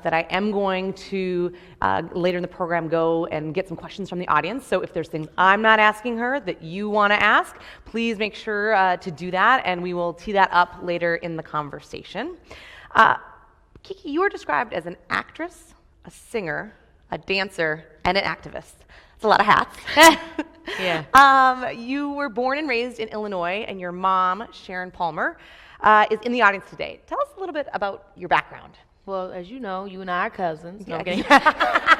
that I am going to later in the program go and get some questions from the audience. So if there's things I'm not asking her that you want to ask, please make sure to do that, and we will tee that up later in the conversation. Keke, you are described as an actress, a singer, a dancer, and an activist. It's a lot of hats. Yeah. You were born and raised in Illinois, and your mom, Sharon Palmer, is in the audience today. Tell us a little bit about your background. Well, as you know, you and I are cousins. No, I'm Yeah. kidding.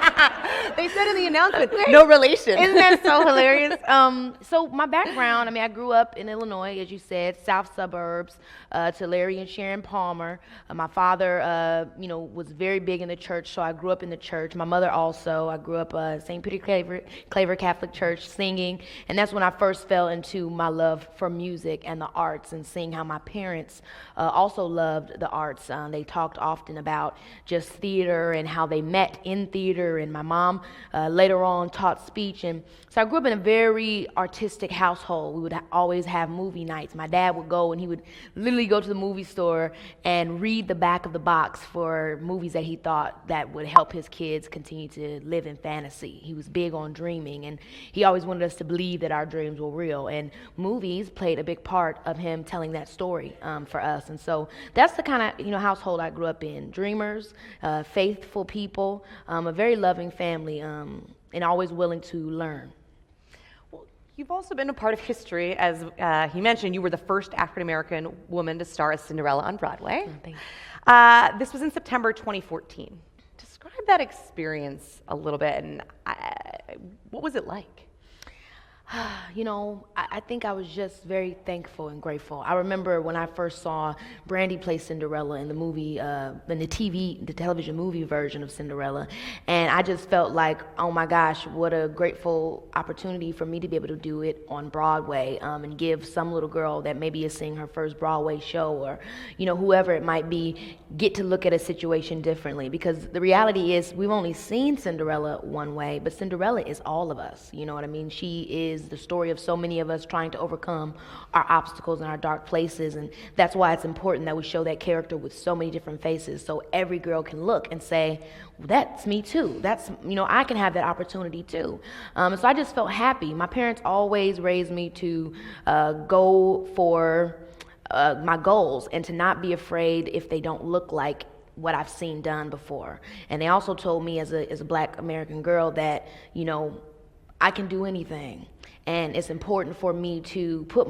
They said in the announcement, no relation. Isn't that so hilarious? So my background, I grew up in Illinois, as you said, south suburbs, to Larry and Sharon Palmer. My father, was very big in the church, so I grew up in the church. My mother also. I grew up St. Peter Claver Catholic Church singing, and that's when I first fell into my love for music and the arts, and seeing how my parents also loved the arts. They talked often about just theater and how they met in theater, and my mom later on taught speech, and so I grew up in a very artistic household. We would always have movie nights. My dad would go and he would literally go to the movie store and read the back of the box for movies that he thought that would help his kids continue to live in fantasy. He was big on dreaming, and he always wanted us to believe that our dreams were real, and movies played a big part of him telling that story for us. And so that's the kind of household I grew up in. Dreamers, faithful people, a very loving family, and always willing to learn. Well, you've also been a part of history. As he mentioned, you were the first African-American woman to star as Cinderella on Broadway. Oh, thank you. This was in September 2014. Describe that experience a little bit, and what was it like? I think I was just very thankful and grateful. I remember when I first saw Brandy play Cinderella in the movie, in the television movie version of Cinderella, and I just felt like, oh my gosh, what a grateful opportunity for me to be able to do it on Broadway, and give some little girl that maybe is seeing her first Broadway show, or whoever it might be, get to look at a situation differently. Because the reality is, we've only seen Cinderella one way, but Cinderella is all of us. You know what I mean? She is the story of so many of us trying to overcome our obstacles and our dark places, and that's why it's important that we show that character with so many different faces, so every girl can look and say, well, that's me too. That's, I can have that opportunity too. So I just felt happy. My parents always raised me to go for my goals, and to not be afraid if they don't look like what I've seen done before. And they also told me as a Black American girl that, I can do anything. And it's important for me to put